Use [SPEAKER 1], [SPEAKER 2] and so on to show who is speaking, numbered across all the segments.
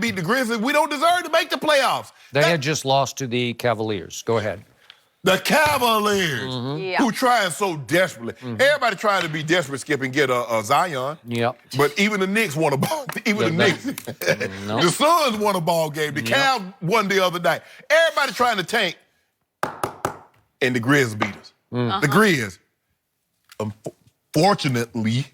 [SPEAKER 1] beat the Grizzlies, we don't deserve to make the playoffs.
[SPEAKER 2] They had just lost to the Cavaliers. Go ahead.
[SPEAKER 1] The Cavaliers, who trying so desperately. Everybody trying to be desperate, Skip, and get a Zion.
[SPEAKER 2] Yep.
[SPEAKER 1] But even the Knicks won a ball. Even the Knicks. The Suns won a ball game. The Cavs won the other night. Everybody trying to tank. And the Grizz beat us. The Grizz. Unfortunately,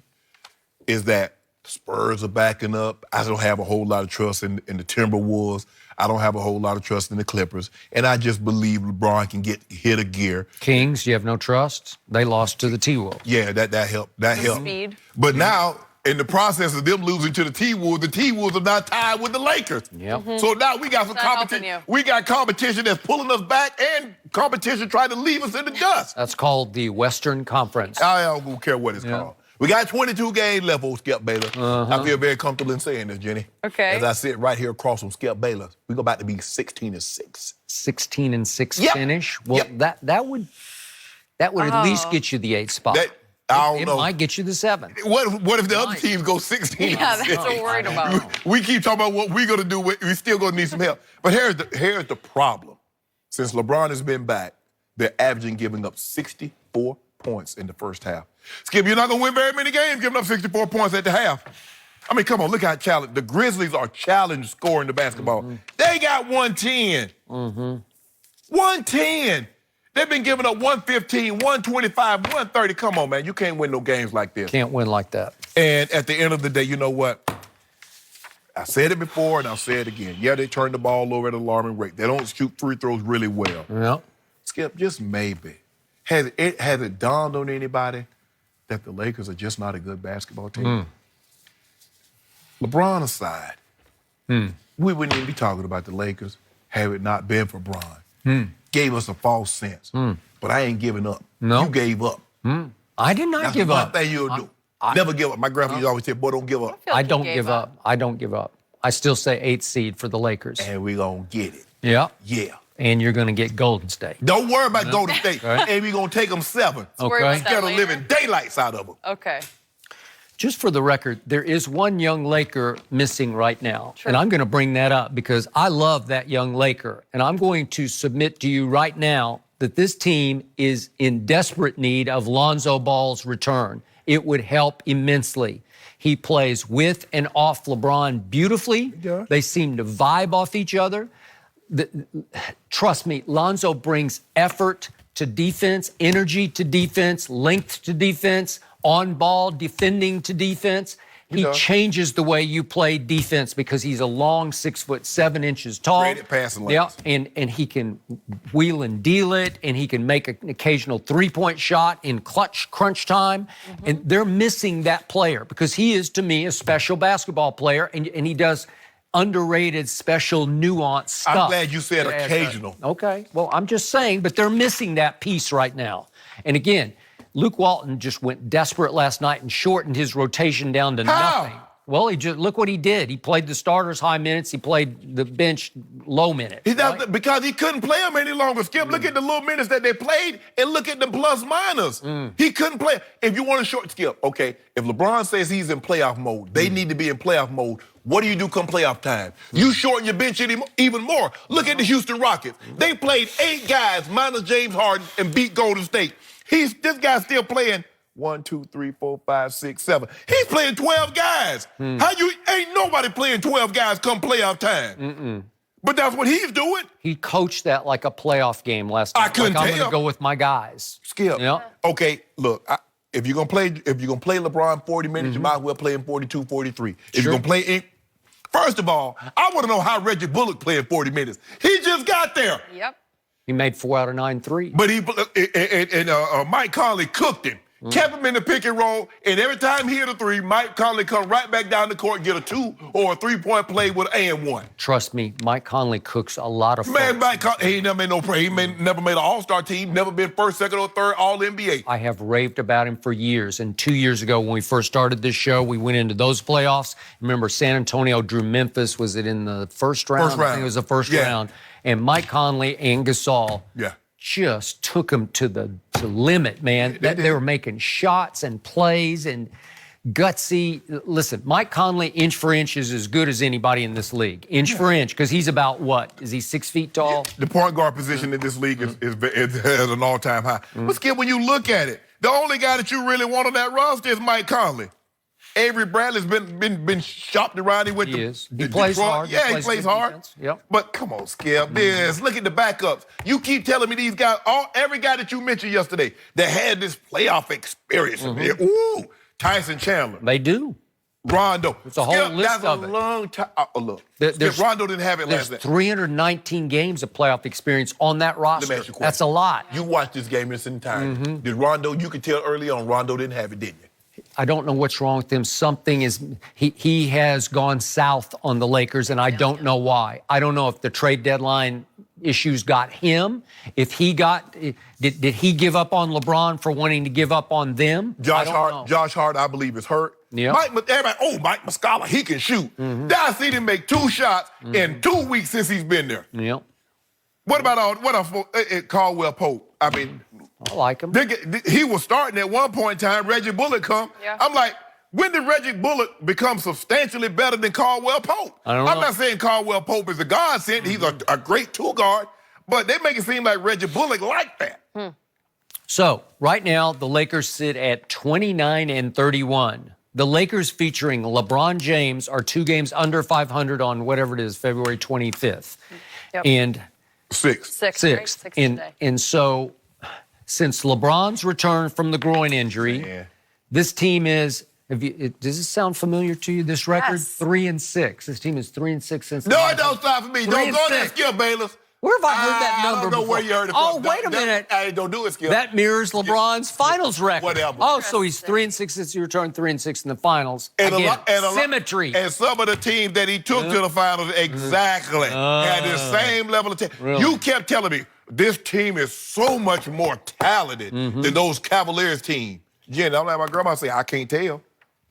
[SPEAKER 1] is that the Spurs are backing up. I don't have a whole lot of trust in the Timberwolves. I don't have a whole lot of trust in the Clippers. And I just believe LeBron can hit a gear.
[SPEAKER 2] Kings, you have no trust? They lost to the T-Wolves.
[SPEAKER 1] Yeah, that helped. That helped.
[SPEAKER 3] Speed.
[SPEAKER 1] But now, in the process of them losing to the T-Wolves, the T-Wolves are now tied with the Lakers.
[SPEAKER 2] Yep.
[SPEAKER 1] So now we got some competition. We got competition that's pulling us back and competition trying to leave us in the dust.
[SPEAKER 2] That's called the Western Conference.
[SPEAKER 1] I don't care what it's called. We got 22 games left, old Skip Bayless. I feel very comfortable in saying this, Jenny.
[SPEAKER 3] Okay.
[SPEAKER 1] As I sit right here across from Skip Bayless, we go back to be 16-6.
[SPEAKER 2] 16-6 finish. Well, that would at least get you the 8th spot.
[SPEAKER 1] I don't know.
[SPEAKER 2] It might get you the 7th.
[SPEAKER 1] What if the other teams go 16?
[SPEAKER 3] Yeah, that's what we're worried about.
[SPEAKER 1] We keep talking about what we're gonna do. We still gonna need some help. But here's the problem. Since LeBron has been back, they're averaging giving up 64 points in the first half. Skip, you're not going to win very many games giving up 64 points at the half. I mean, come on, look how challenged. The Grizzlies are challenged scoring the basketball. They got 110. 110. They've been giving up 115, 125, 130. Come on, man. You can't win no games like this.
[SPEAKER 2] Can't win like that.
[SPEAKER 1] And at the end of the day, you know what? I said it before and I'll say it again. Yeah, they turn the ball over at an alarming rate. They don't shoot free throws really well.
[SPEAKER 2] Yep.
[SPEAKER 1] Skip, just maybe. Has it dawned on anybody that the Lakers are just not a good basketball team? LeBron aside, we wouldn't even be talking about the Lakers had it not been for Bron. Gave us a false sense. But I ain't giving up.
[SPEAKER 2] No.
[SPEAKER 1] You gave up.
[SPEAKER 2] I did not give up.
[SPEAKER 1] That's one thing you'll do. Never give up. My grandfather always said, boy, don't give up.
[SPEAKER 2] I don't give up. I don't give up. I still say 8th seed for the Lakers.
[SPEAKER 1] And we gonna get it.
[SPEAKER 2] Yeah.
[SPEAKER 1] Yeah.
[SPEAKER 2] And you're going to get Golden State.
[SPEAKER 1] Don't worry about Golden State. And we're going to take them 7.
[SPEAKER 2] Okay.
[SPEAKER 1] Instead of living daylights out of them.
[SPEAKER 3] Okay.
[SPEAKER 2] Just for the record, there is one young Laker missing right now. And I'm going to bring that up because I love that young Laker. And I'm going to submit to you right now that this team is in desperate need of Lonzo Ball's return. It would help immensely. He plays with and off LeBron beautifully. Yeah. They seem to vibe off each other. Trust me, Lonzo brings effort to defense, energy to defense, length to defense, on-ball defending to defense. He changes the way you play defense because he's a long 6'7" tall.
[SPEAKER 1] Great at passing lanes.
[SPEAKER 2] Yeah, and he can wheel and deal it, and he can make an occasional three-point shot in crunch time. And they're missing that player because he is, to me, a special basketball player, and he does underrated, special, nuanced stuff.
[SPEAKER 1] I'm glad you said occasional.
[SPEAKER 2] Okay, well, I'm just saying, but they're missing that piece right now. And again, Luke Walton just went desperate last night and shortened his rotation down to nothing. Well, look what he did. He played the starters high minutes. He played the bench low minutes.
[SPEAKER 1] Because he couldn't play them any longer. Skip, look at the little minutes that they played and look at the plus minus. He couldn't play. If you want to short Skip, okay, if LeBron says he's in playoff mode, they need to be in playoff mode. What do you do come playoff time? You shorten your bench even more. Look at the Houston Rockets. They played 8 guys minus James Harden and beat Golden State. This guy's still playing 1, 2, 3, 4, 5, 6, 7. He's playing 12 guys. Ain't nobody playing 12 guys come playoff time. But that's what he's doing.
[SPEAKER 2] He coached that like a playoff game last night.
[SPEAKER 1] I couldn't tell.
[SPEAKER 2] I'm going to go with my guys.
[SPEAKER 1] Skip.
[SPEAKER 2] Yeah.
[SPEAKER 1] Okay, look, if you're gonna play LeBron 40 minutes, you might as well play him 42, 43. If you're gonna play first of all, I want to know how Reggie Bullock played 40 minutes. He just got there.
[SPEAKER 3] Yep.
[SPEAKER 2] He made 4 out of 9 threes.
[SPEAKER 1] But Mike Conley cooked him. Kept him in the pick and roll, and every time he hit a 3, Mike Conley come right back down the court, get a 2 or a 3-point play with an and 1.
[SPEAKER 2] Trust me, Mike Conley cooks a lot of
[SPEAKER 1] Man, Mike Conley, he never made no play. He never made an all-star team, never been first, second, or third All-NBA.
[SPEAKER 2] I have raved about him for years, and 2 years ago when we first started this show, we went into those playoffs. Remember, San Antonio drew Memphis. Was it in the first round?
[SPEAKER 1] First round.
[SPEAKER 2] I think it was the first round. And Mike Conley and Gasol just took him to the limit, man. They were making shots and plays, and gutsy. Listen, Mike Conley, inch for inch, is as good as anybody in this league. Inch for inch, because he's about what? Is he 6 feet tall?
[SPEAKER 1] The point guard position in this league is at an all-time high. But Skip, when you look at it, the only guy that you really want on that roster is Mike Conley. Avery Bradley's been shopped around. He
[SPEAKER 2] plays hard.
[SPEAKER 1] Yeah, he plays hard.
[SPEAKER 2] Yep.
[SPEAKER 1] But come on, Skip. Look at the backups. You keep telling me these guys, every guy that you mentioned yesterday that had this playoff experience. Ooh, Tyson Chandler.
[SPEAKER 2] They do.
[SPEAKER 1] Rondo.
[SPEAKER 2] It's a whole list of it.
[SPEAKER 1] That's a long time. Look, Rondo didn't have it last night.
[SPEAKER 2] There's 319 games of playoff experience on that roster.
[SPEAKER 1] Let me ask you a question.
[SPEAKER 2] That's a lot.
[SPEAKER 1] You watched this game in its entirety. Did Rondo, you could tell early on, Rondo didn't have it, didn't you?
[SPEAKER 2] I don't know what's wrong with him. Something is, he has gone south on the Lakers, and I don't know why. I don't know if the trade deadline issues got him, if he got, did he give up on LeBron for wanting to give up on them?
[SPEAKER 1] Josh Hart, I believe, is hurt.
[SPEAKER 2] Yep.
[SPEAKER 1] Mike Muscala, he can shoot. I seen him make 2 shots in 2 weeks since he's been there.
[SPEAKER 2] Yep.
[SPEAKER 1] What about Caldwell Pope? I mean,
[SPEAKER 2] I like him.
[SPEAKER 1] He was starting at one point in time. Reggie Bullock come.
[SPEAKER 3] Yeah.
[SPEAKER 1] I'm like, when did Reggie Bullock become substantially better than Caldwell Pope?
[SPEAKER 2] I don't know.
[SPEAKER 1] I'm not saying Caldwell Pope is a godsend. He's a great two guard, but they make it seem like Reggie Bullock like that.
[SPEAKER 2] So right now, the Lakers sit at 29-31. The Lakers featuring LeBron James are 2 games under 500 on whatever it is, February 25th.
[SPEAKER 3] Yep.
[SPEAKER 2] And
[SPEAKER 3] Sixth.
[SPEAKER 2] And so since LeBron's return from the groin injury, this team is, does this sound familiar to you, this record?
[SPEAKER 3] Yes.
[SPEAKER 2] 3-6. This team is 3-6 since.
[SPEAKER 1] No, it don't stop for me. Don't go there, Skip Bayless.
[SPEAKER 2] Where have I heard that number
[SPEAKER 1] I don't know
[SPEAKER 2] before?
[SPEAKER 1] where you heard it
[SPEAKER 2] Oh,
[SPEAKER 1] from.
[SPEAKER 2] wait a minute.
[SPEAKER 1] Hey, don't do it, Skip.
[SPEAKER 2] That mirrors LeBron's finals record.
[SPEAKER 1] Whatever.
[SPEAKER 2] Oh, so he's 3-6 since he returned, 3-6 in the finals.
[SPEAKER 1] And
[SPEAKER 2] Again,
[SPEAKER 1] and
[SPEAKER 2] symmetry.
[SPEAKER 1] And some of the teams that he took to the finals exactly had the same level of talent.
[SPEAKER 2] Really?
[SPEAKER 1] You kept telling me this team is so much more talented than those Cavaliers teams. Jenny, I'm like my grandma say, I can't tell.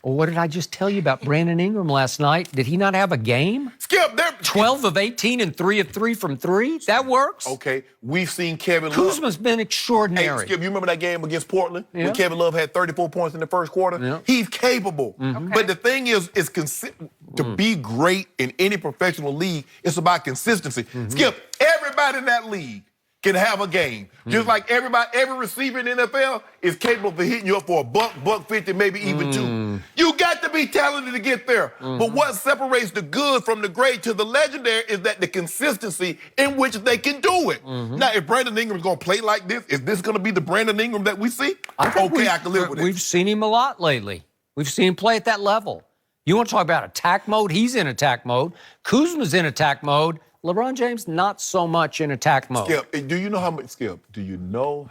[SPEAKER 2] Well, what did I just tell you about Brandon Ingram last night? Did he not have a game?
[SPEAKER 1] Skip, they're
[SPEAKER 2] 12 of 18 and 3 of 3 from 3? That works.
[SPEAKER 1] Okay, we've seen Kevin Love.
[SPEAKER 2] Kuzma's been extraordinary.
[SPEAKER 1] Hey, Skip, you remember that game against Portland
[SPEAKER 2] Yeah.
[SPEAKER 1] when Kevin Love had 34 points in the first quarter?
[SPEAKER 2] Yeah.
[SPEAKER 1] He's capable.
[SPEAKER 3] Okay.
[SPEAKER 1] But the thing is to be great in any professional league, it's about consistency. Skip, everybody in that league can have a game. Just like every receiver in the NFL is capable of hitting you up for $150, maybe even $2. You got to be talented to get there. But what separates the good from the great to the legendary is that the consistency in which they can do it. Now, if Brandon Ingram's going to play like this, is this going to be the Brandon Ingram that we see? I can live with it.
[SPEAKER 2] We've seen him a lot lately. We've seen him play at that level. You want to talk about attack mode? He's in attack mode. Kuzma's in attack mode. LeBron James, not so much in attack mode.
[SPEAKER 1] Skip, do you know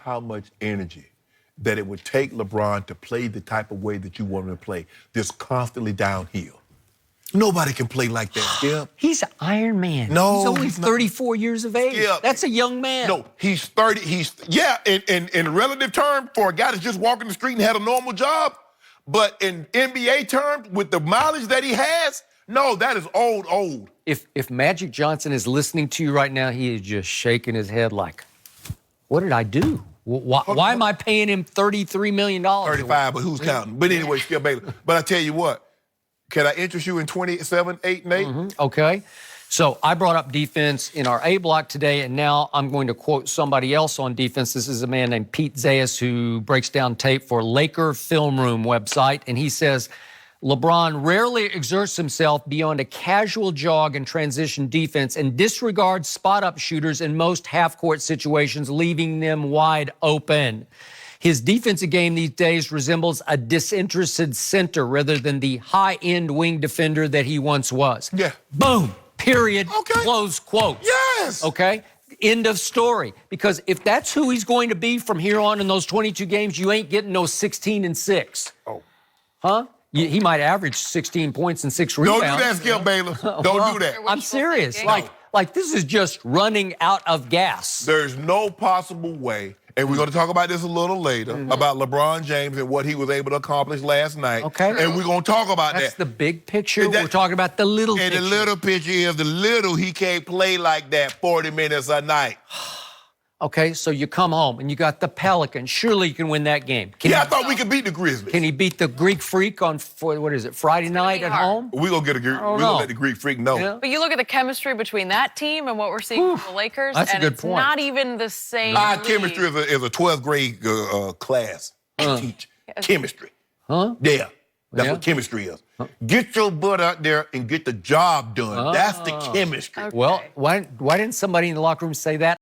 [SPEAKER 1] how much energy that it would take LeBron to play the type of way that you want him to play, just constantly downhill? Nobody can play like that, Skip.
[SPEAKER 2] He's Iron Man.
[SPEAKER 1] No,
[SPEAKER 2] he's only
[SPEAKER 1] he's not.
[SPEAKER 2] 34 years of age.
[SPEAKER 1] Skip.
[SPEAKER 2] That's a young man.
[SPEAKER 1] No, he's 30. In relative terms, for a guy that's just walking the street and had a normal job, but in NBA terms, with the mileage that he has, no, that is old.
[SPEAKER 2] If Magic Johnson is listening to you right now, he is just shaking his head like, what did I do? Why am I paying him $33 million?
[SPEAKER 1] 35, but who's counting? But anyway, Skip Bayless. But I tell you what, can I interest you in 27, 8, and 8?
[SPEAKER 2] Okay. So I brought up defense in our A block today, and now I'm going to quote somebody else on defense. This is a man named Pete Zayas who breaks down tape for Laker Film Room website, and he says, LeBron rarely exerts himself beyond a casual jog and transition defense and disregards spot-up shooters in most half-court situations, leaving them wide open. His defensive game these days resembles a disinterested center rather than the high-end wing defender that he once was.
[SPEAKER 1] Yeah.
[SPEAKER 2] Boom. Period.
[SPEAKER 1] Okay.
[SPEAKER 2] Close quote.
[SPEAKER 1] Yes.
[SPEAKER 2] Okay? End of story. Because if that's who he's going to be from here on in those 22 games, you ain't getting no 16-6.
[SPEAKER 1] Oh.
[SPEAKER 2] Huh? He might average 16 points and 6 rebounds.
[SPEAKER 1] Don't do that, Skip Bayless. Don't do that.
[SPEAKER 2] I'm serious. Like this is just running out of gas.
[SPEAKER 1] There's no possible way, and we're going to talk about this a little later, about LeBron James and what he was able to accomplish last night.
[SPEAKER 2] Okay.
[SPEAKER 1] And we're going to talk about
[SPEAKER 2] That's
[SPEAKER 1] that.
[SPEAKER 2] the big picture. We're talking about the little
[SPEAKER 1] And
[SPEAKER 2] picture.
[SPEAKER 1] the little picture is he can't play like that 40 minutes a night.
[SPEAKER 2] Okay, so you come home and you got the Pelicans. Surely you can win that game.
[SPEAKER 1] I thought we could beat the Grizzlies.
[SPEAKER 2] Can he beat the Greek Freak on Friday night at home?
[SPEAKER 1] We're gonna let the Greek Freak know.
[SPEAKER 2] Yeah.
[SPEAKER 3] But you look at the chemistry between that team and what we're seeing from the Lakers,
[SPEAKER 2] That's a
[SPEAKER 3] and
[SPEAKER 2] good
[SPEAKER 3] it's
[SPEAKER 2] point.
[SPEAKER 3] not even the same.
[SPEAKER 1] Our
[SPEAKER 3] league.
[SPEAKER 1] chemistry is a 12th grade class. Teach chemistry.
[SPEAKER 2] Huh?
[SPEAKER 1] Yeah. That's
[SPEAKER 2] Yeah?
[SPEAKER 1] what chemistry is. Get your butt out there and get the job done. That's the chemistry.
[SPEAKER 3] Okay.
[SPEAKER 2] Well, why didn't somebody in the locker room say that?